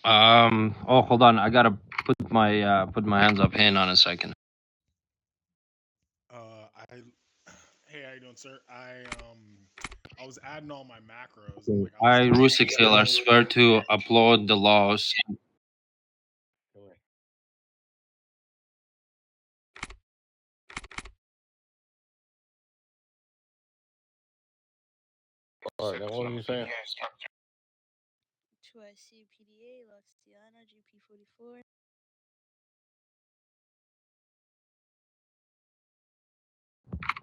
Oh, hold on. I gotta put my hands up. Hang on a second. I Hey, how you doing, sir? I was adding all my macros and Okay. like I was I, trying to Rusik figure Hill, I out. swear to upload the laws. All right, now what are you saying? To IC PDA, Luxiana, GP44.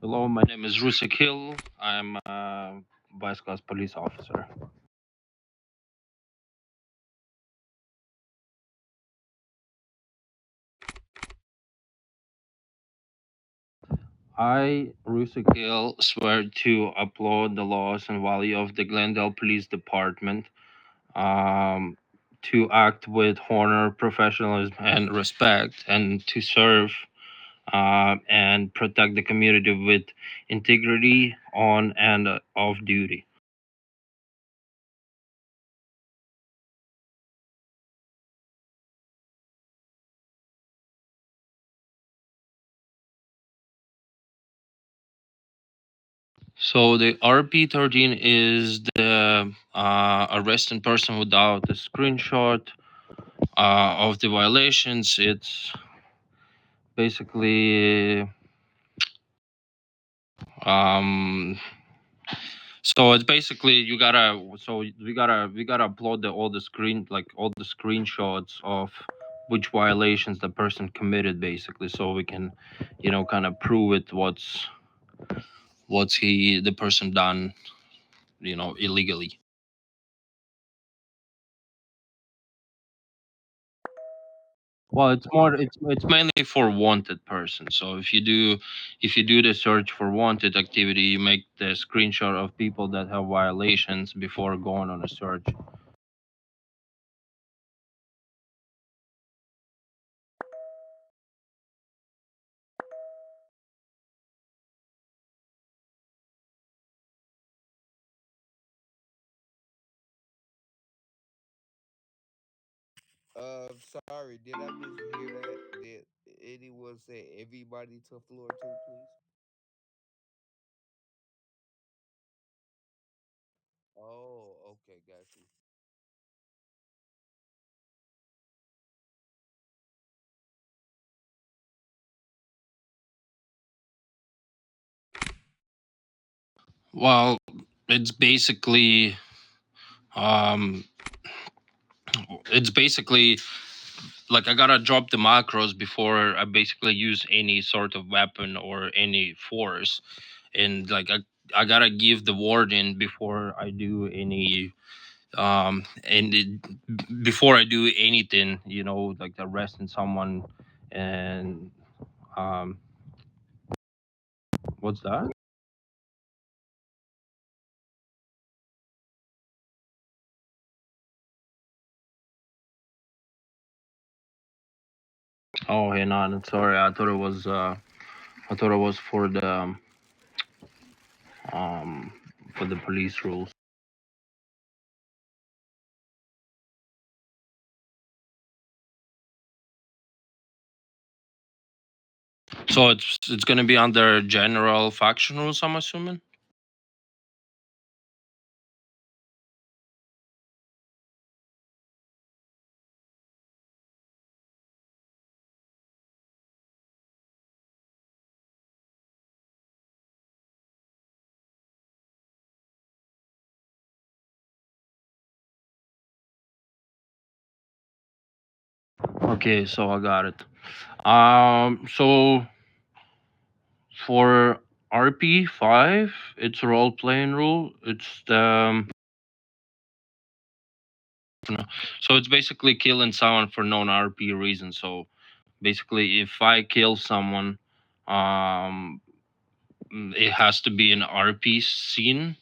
Hello, my name is Rusik Hill. I'm a vice class police officer. I, Rusik Hill, swear to uphold the laws and value of the Glendale Police Department, um, to act with honor, professionalism, and respect, and to serve and protect the community with integrity on and off duty. So the RP13 is the arrest in person without a screenshot of the violations. It's basically um, so it's basically we gotta upload all the screenshots of which violations the person committed, basically, so we can, kind of prove it what's the person done, illegally. Well, it's mainly for wanted person. So if you do the search for wanted activity, you make the screenshot of people that have violations before going on a search. Sorry, did I mishear that? Did anyone say everybody to floor two, please? Oh, okay, got you. Well, it's basically um it's basically like I gotta drop the macros before I basically use any sort of weapon or any force, and like I gotta give the warning before I do any before I do anything, like arresting someone. And um what's that? Oh, hey, no, sorry, I thought it was um for the police rules. So it's gonna be under general faction rules, I'm assuming. Okay, so I got it. So for RP5, it's a role playing rule. It's so it's basically killing someone for non RP reasons. So basically, if I kill someone, um, it has to be an RP scene.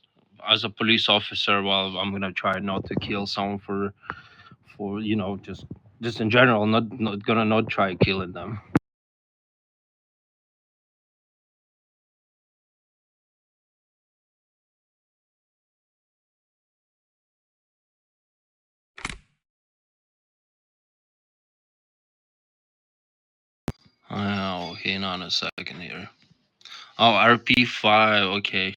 As a police officer, well, I'm gonna try not to kill someone for just in general, not gonna not try killing them. hang on a second here. Oh, RP5. Okay.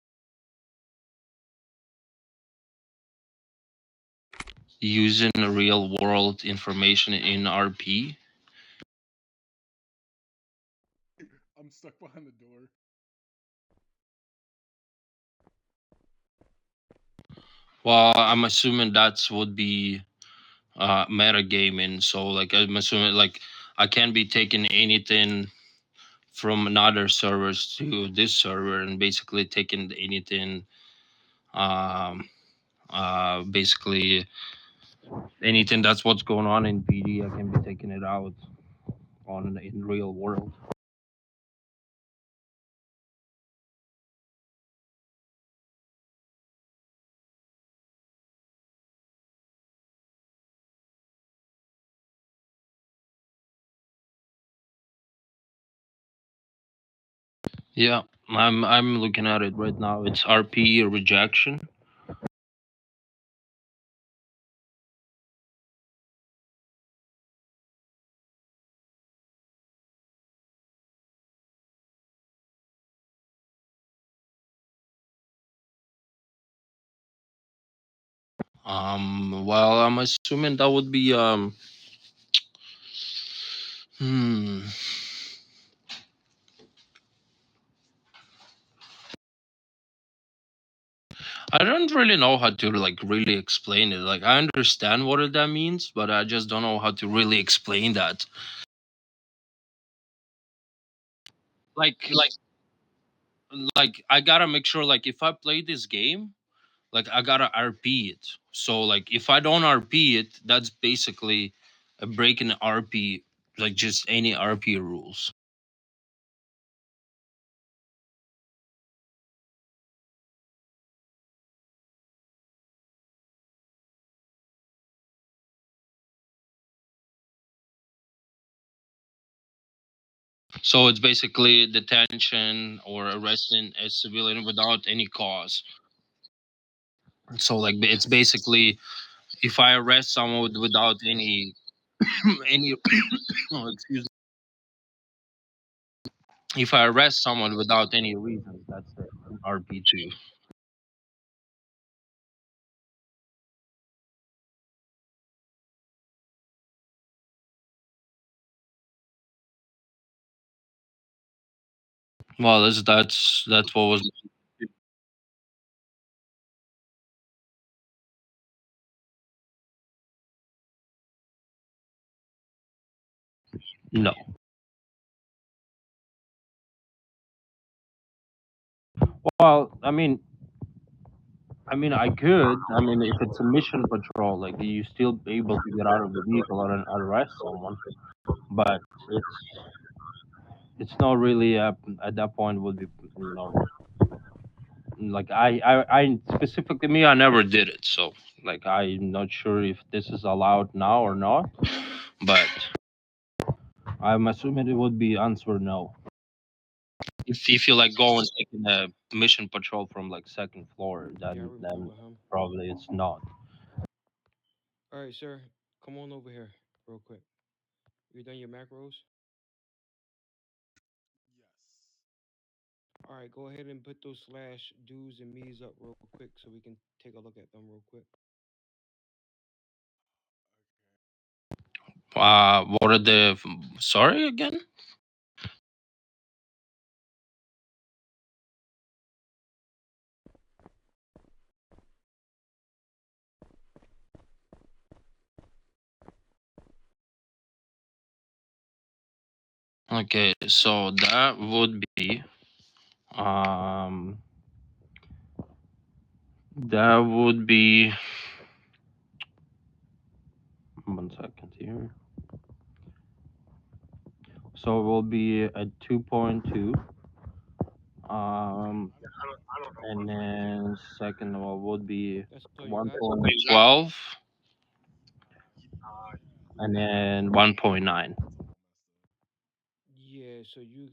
Using real world information in RP. I'm stuck behind the door. Well, I'm assuming that's would be metagaming. So like I'm assuming like I can't be taking anything from another servers to this server and basically taking anything basically anything that's what's going on in PD. I can be taking it out on in real world. Yeah, I'm looking at it right now. It's RP rejection. Well, I'm assuming that would be hmm. I don't really know how to like really explain it. Like I understand what that means, but I just don't know how to really explain that. Like like I gotta make sure like if I play this game, like I gotta RP it. So like if I don't RP it, that's basically a breaking RP, like just any RP rules. So it's basically detention or arresting a civilian without any cause. So like it's basically if I arrest someone without any any oh, excuse me, if I arrest someone without any reason, that's the RP2. Well, that's what was no. Well, I mean, I could. I mean, if it's a mission patrol, like you still be able to get out of the vehicle and arrest someone, but it's not really at that point would be like I specifically me I never did it, so like I'm not sure if this is allowed now or not, but I'm assuming it would be answer no. If you like go and taking a mission patrol from like second floor, Yeah, I then remember him. probably it's not. All right, sir. Come on over here, real quick. You done your macros? Yes. All right, go ahead and put those slash do's and me's up real quick so we can take a look at them real quick. What are the sorry again? Okay, so that would be um that would be 1 second here. So it will be a 2.2. Um and then second one would be That's all you got? 1.12 and then 1.9. Yeah, so you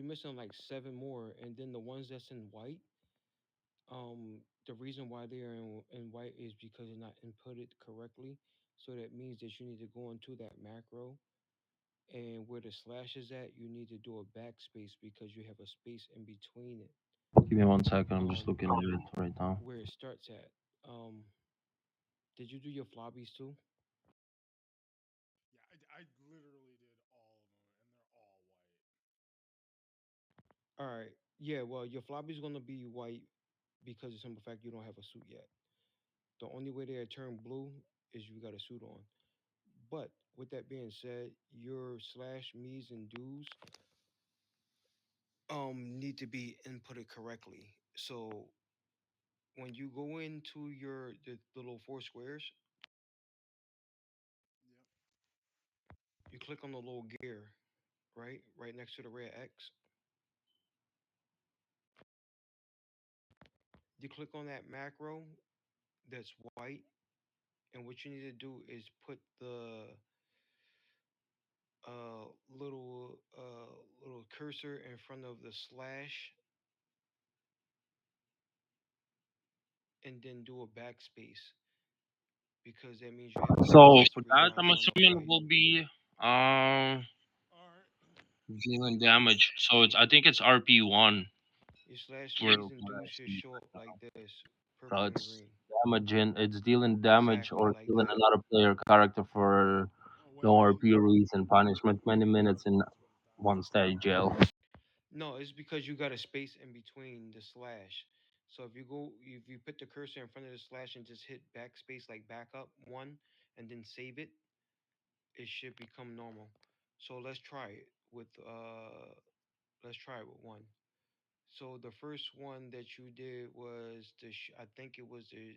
missing like seven more, and then the ones that's in white, The reason why they are in white is because they're not inputted correctly. So that means that you need to go into that macro, and where the slash is at, you need to do a backspace because you have a space in between it. Give me 1 second. I'm just Um, looking at it right now. where it starts at. Did you do your flobbies too? Yeah, I literally did all of them, and they're all white. All right. Yeah. Well, your flobby's gonna be white because of the simple fact you don't have a suit yet. The only way they turn blue is you got a suit on. But with that being said, your slash me's and do's need to be inputted correctly. So when you go into the little four squares, Yep. you click on the little gear, right next to the red X. You click on that macro that's white, and what you need to do is put the uh, little cursor in front of the slash, and then do a backspace because that means you have a So space for where you that, don't have I'm enough assuming it white. will be um All right. dealing damage. So I think it's RP1 Your slash where me's and what I do's should see show up right like this, now. So purple and it's green. damaging. It's dealing damage Exactly or like killing that. another player character for Oh wait, no wait. RP reason. Punishment 20 minutes in That's what that's one what stay jail. No, it's because you got a space in between the slash. So if you put the cursor in front of the slash and just hit backspace like backup one and then save it, it should become normal. So let's try it with one. So the first one that you did was I think it was the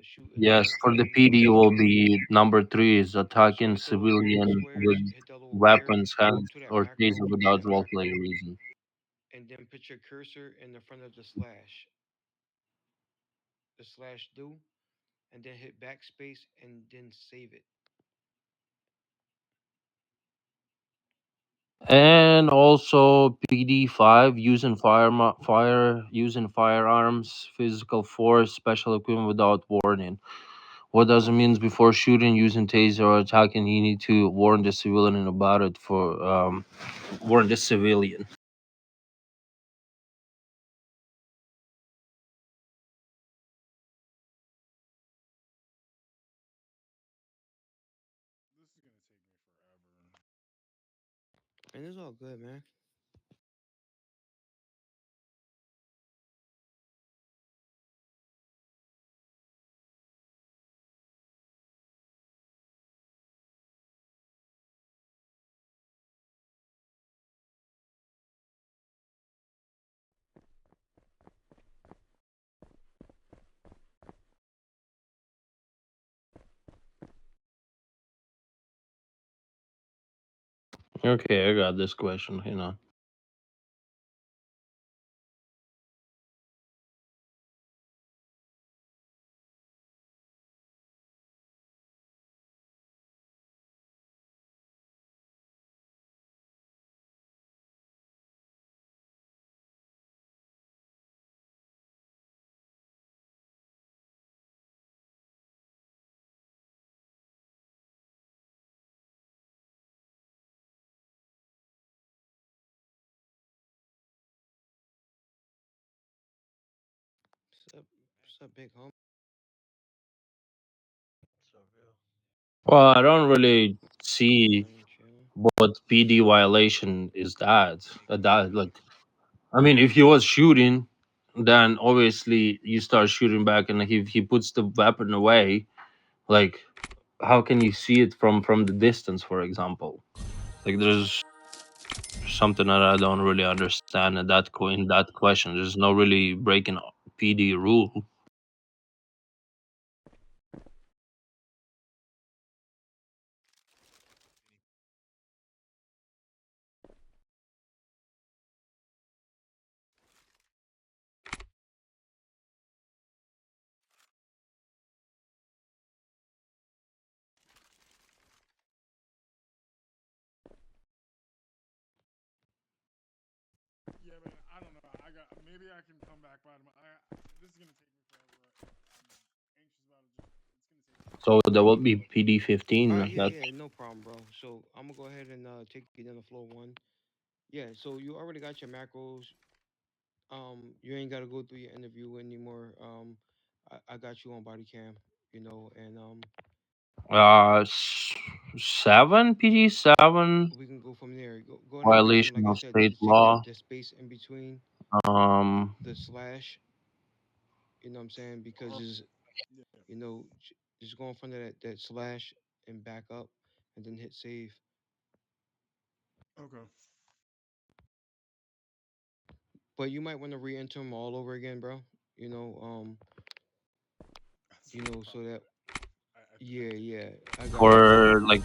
shooting Yes, the for the PD PD will person. be number three is So attacking hit those four civilian squares, with hit that little gear, weapons, go hands, to that or macro, taser without role play reason. and then put your cursor in the front of the slash do, and then hit backspace and then save it. And also PD5 using fire using firearms, physical force, special equipment without warning. What does it mean before shooting, using taser or attacking? You need to warn the civilian about it for warn the civilian. This is gonna take me forever. And it's all good, man. Okay, I got this question. You know. What's up, big home? Well, I don't really see Chilling, chilling. what PD violation is that. That like, I mean, if he was shooting, then obviously you start shooting back, and if he puts the weapon away, like, how can you see it from the distance, for example? Like, there's something that I don't really understand in in that question. There's no really breaking PD rule. Yeah, man. I don't know. I got maybe I can come back by tomorrow. This is gonna take So there will be PD All 15. right, yeah, That yeah, no problem, bro. So I'm gonna go ahead and take you down to floor one. Yeah, so you already got your macros. You ain't gotta go through your interview anymore. I got you on body cam, and 7 PD 7 we can go from there. Go ahead and erase them, violation like I of said. state Just take law. the space in between Um, the slash. You know what I'm saying? Because is Yeah. just go in front of that slash and back up, and then hit save. Okay. But you might want to re-enter them all over again, bro. You know, so that I yeah, can. yeah, I got you. for like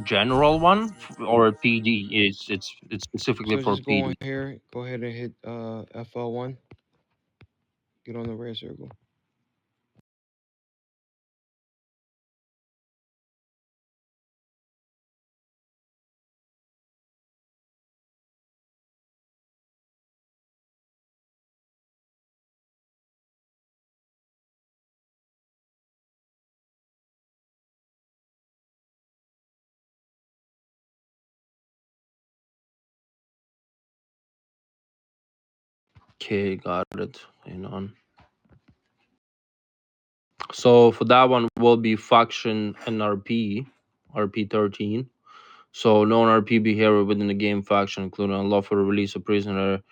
general one Just need to or verify. PD. It's specifically So for just go on PD. here, go ahead and hit FL1. Get on the red circle. Okay, got it. Hang on. So for that one will be faction NRP, RP 13. So non-RP behavior within the game faction, including unlawful release of prisoner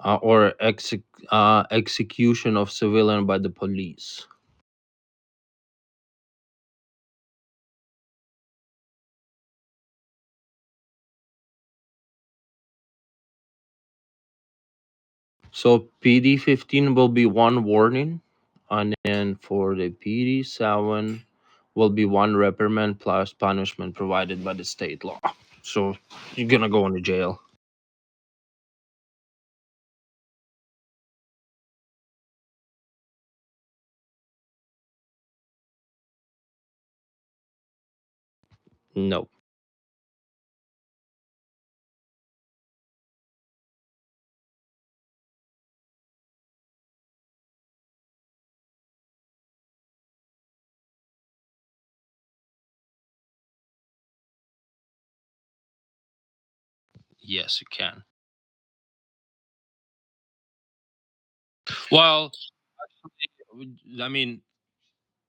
or execution of civilian by the police. So PD 15 will be one warning, and then for the PD 7 will be one reprimand plus punishment provided by the state law. So you're gonna go into jail. No. Yes, you can. Well, I mean,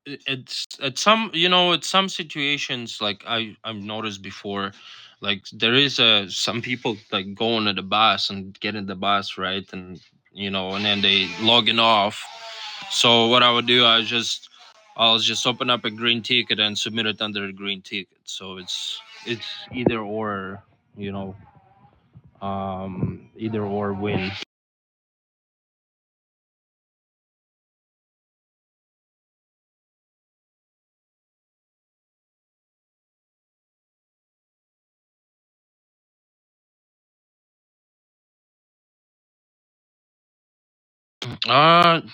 it's at some at some situations like I've noticed before, like there is some people like going to the bus and getting the bus right, and and then they logging off. So what I would do, I'll just open up a green ticket and submit it under a green ticket. So it's either or, you know, either or win.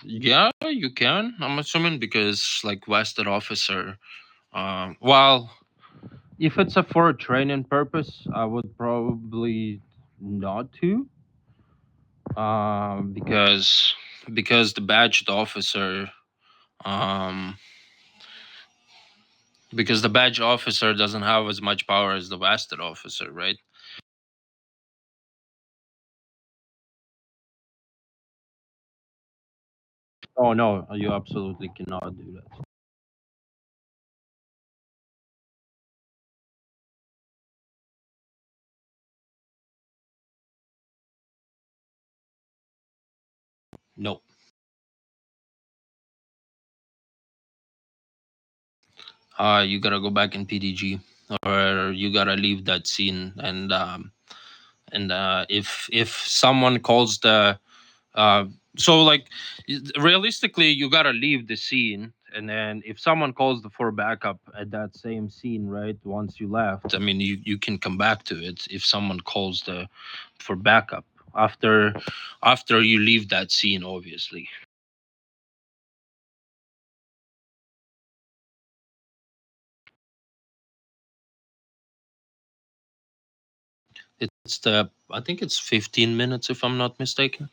Yeah, you can. I'm assuming because like vested officer. Well, if it's for a training purpose, I would probably not to. Because the badged officer. Um, because the badge officer doesn't have as much power as the vested officer, right? Oh no, you absolutely cannot do that. No. You gotta go back in PDG, or you gotta leave that scene, and if someone calls the uh so like realistically you gotta leave the scene, and then if someone calls the for backup at that same scene, right, once you left, I mean you can come back to it if someone calls the for backup after you leave that scene, obviously. It's the I think it's 15 minutes if I'm not mistaken.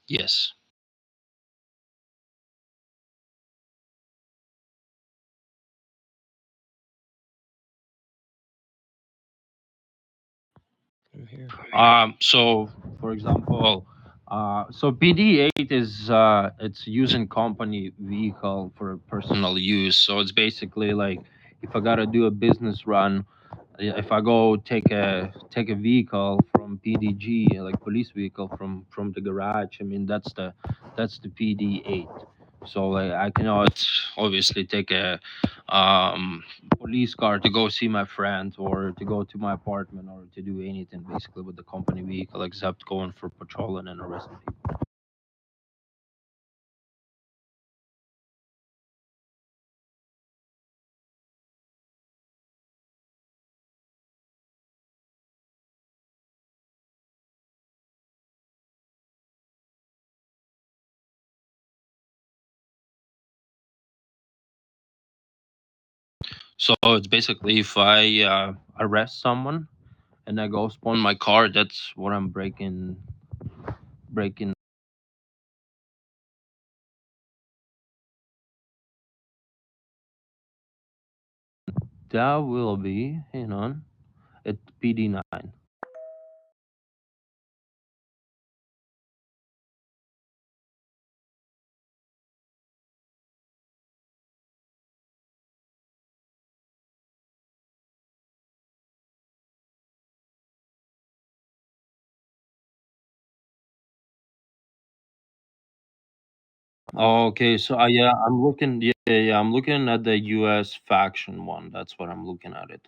Yes. I'm here. So for example, so PD8 is it's using company vehicle for personal use. So it's basically like if I gotta do a business run, if I go take a vehicle from PDG, like police vehicle from the garage, I mean that's the PD8. So like I cannot obviously take a um police car to go see my friend or to go to my apartment or to do anything basically with the company vehicle except going for patrolling and arresting people. So it's basically if I arrest someone and I go spawn my car, that's what I'm breaking. That will be, hang on, at PD9. Okay, so yeah, I'm looking. Yeah, yeah, yeah, I'm looking at the U.S. faction one. That's what I'm looking at it.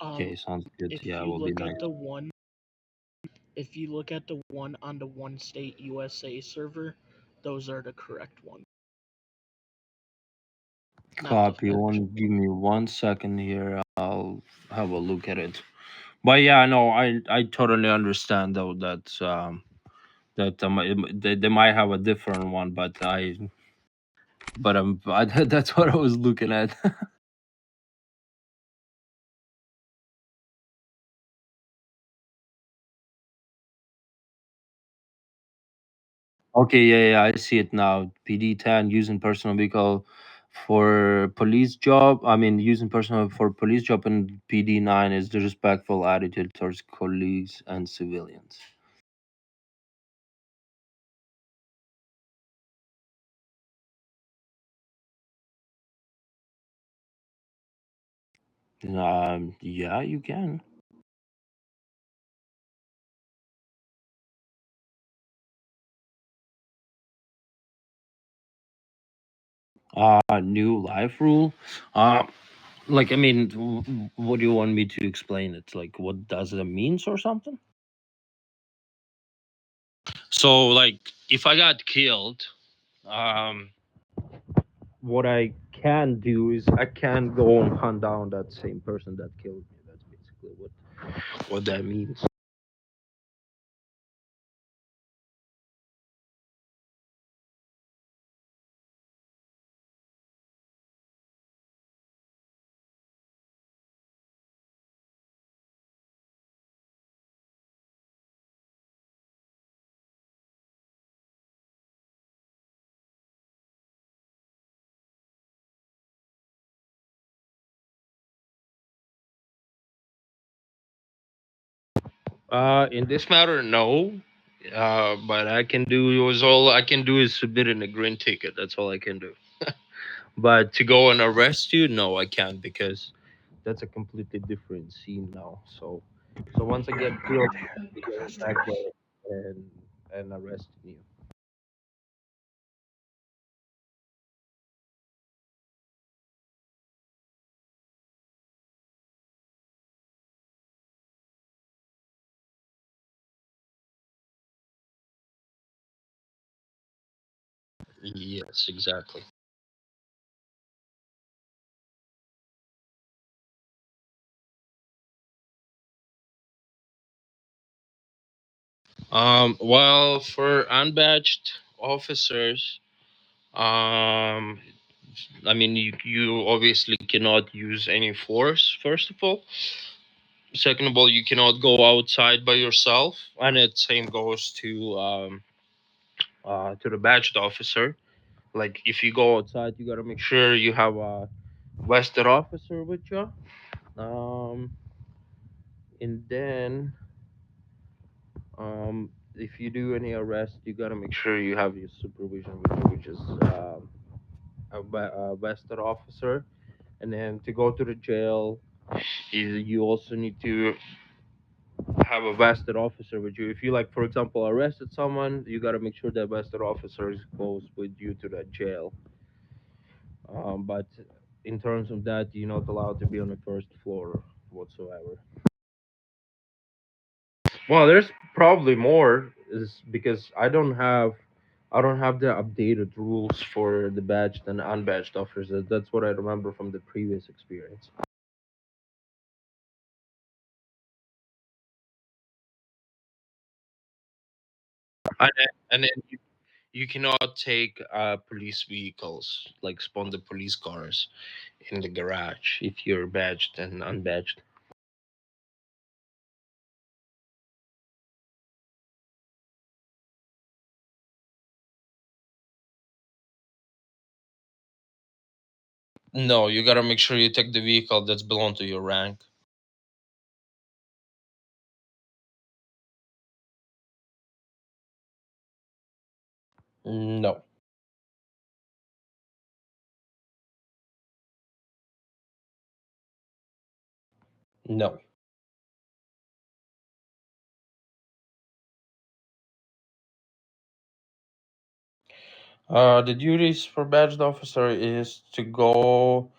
Okay, Um, sounds good. if Yeah, you will be look nice. at the one, if you look at the one on the One State USA server, those are the correct ones, not the Copy. faction. One. Give me 1 second here. I'll have a look at it. But yeah, no, I totally understand though that they might have a different one, but that's what I was looking at. Okay, yeah, yeah, I see it now. PD10 using personal vehicle for police job. I mean, using personal for police job, and PD9 is the respectful attitude towards colleagues and civilians. Yeah, you can. New life rule. Uh, like I mean, what do you want me to explain it? Like, what does it means or something? So, like, if I got killed, um, what I can do is I can go and hunt down that same person that killed me. That's basically what that means. In this matter, no. But I can do is all I can do is submit in a green ticket. That's all I can do. But to go and arrest you, no, I can't because that's a completely different scene now. So once I get killed, I have to go back there and arrest you. Yes, exactly. Well, for unbadged officers, um, I mean, you obviously cannot use any force, first of all. Second of all, you cannot go outside by yourself, and it same goes to the badged officer. Like if you go outside, you gotta make sure you have a vested officer with you. Um, and then if you do any arrest, you gotta make sure you have your supervision with you, which is a vested officer. And then to go to the jail, you also need to have a vested officer with you. If you like, for example, arrested someone, you gotta make sure that vested officer goes with you to the jail. But in terms of that, you're not allowed to be on the first floor whatsoever. Well, there's probably more, is because I don't have the updated rules for the badged and unbadged officers. That's what I remember from the previous experience. And then you cannot take police vehicles, like spawn the police cars in the garage if you're badged and unbadged. No, you gotta make sure you take the vehicle that's belong to your rank. No, no. The duties for badged officer is to go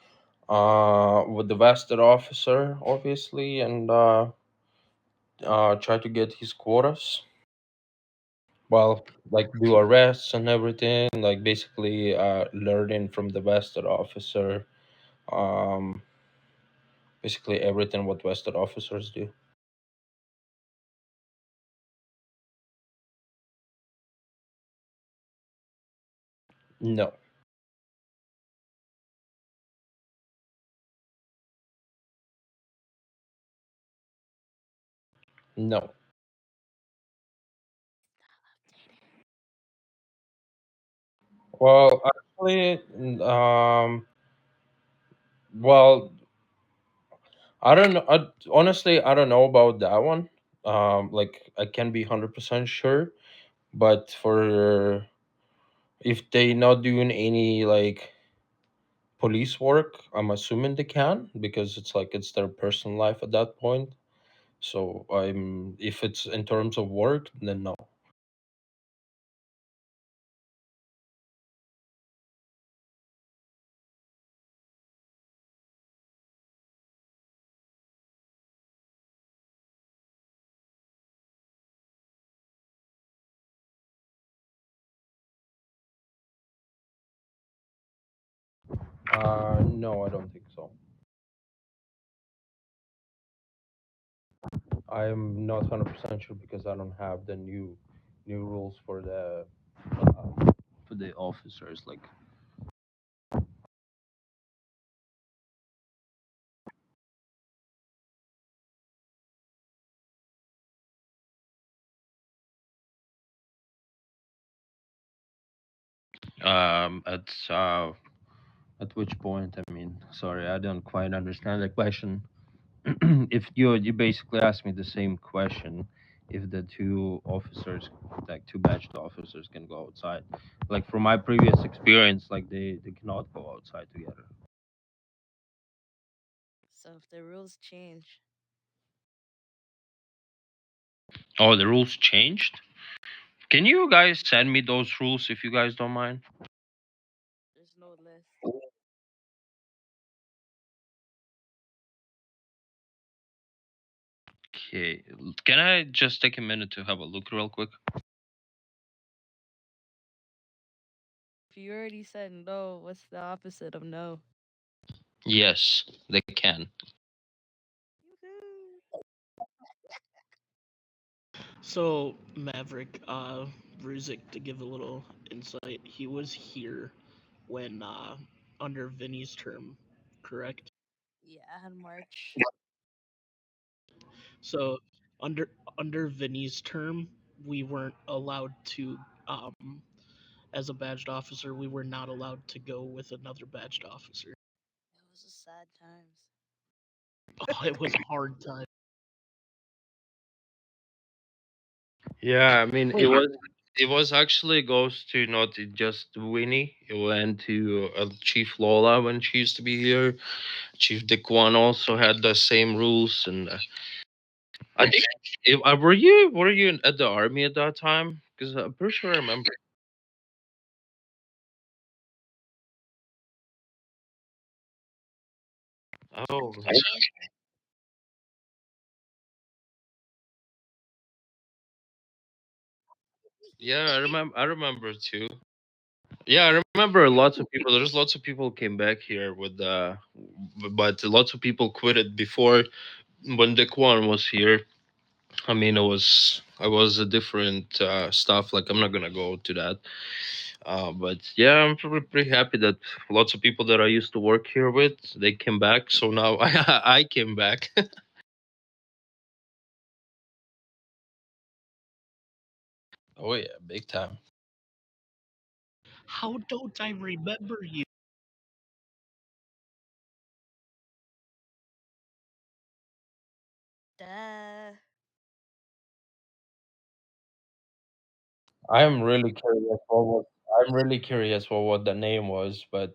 with the vested officer, obviously, and try to get his quotas. Well, like do arrests and everything, like basically learning from the vested officer, um, basically everything what vested officers do. No, no. Well, actually, well, I don't know. Honestly, I don't know about that one. Like I can be 100% sure, but for if they not doing any like police work, I'm assuming they can because it's like it's their personal life at that point. So I'm if it's in terms of work, then no. No, I don't think so. I'm not 100% sure because I don't have the new rules for the officers. Like um, at uh, at which point? I mean, sorry, I don't quite understand the question. If you basically ask me the same question, if the two officers, like two badged officers, can go outside, like from my previous experience, like they cannot go outside together. So if the rules change, Oh, the rules changed. Can you guys send me those rules if you guys don't mind? there's no list. Okay, can I just take a minute to have a look real quick? If you already said no, what's the opposite of no? Yes, they can. Yoo-hoo. So Maverick, Ruzik, to give a little insight, he was here when under Vinny's term, correct? Yeah, I had March. So under Vinny's term, we weren't allowed to as a badged officer, we were not allowed to go with another badged officer. It was a sad times. Oh, it was a hard time. Yeah, I mean Wait, it was actually goes to not just Winnie. It went to Chief Lola when she used to be here. Chief Dikwan also had the same rules, and I think were you at the army at that time? Because I'm pretty sure I remember. Oh, yeah, I remember. I remember too. Yeah, I remember lots of people. There's lots of people came back here with but lots of people quit it before when Dikwan was here. I mean, it was a different stuff. Like I'm not gonna go to that. But yeah, I'm pretty happy that lots of people that I used to work here with they came back. So now I came back. Oh yeah, big time. how don't I remember you? Duh. I'm really curious what the name was, but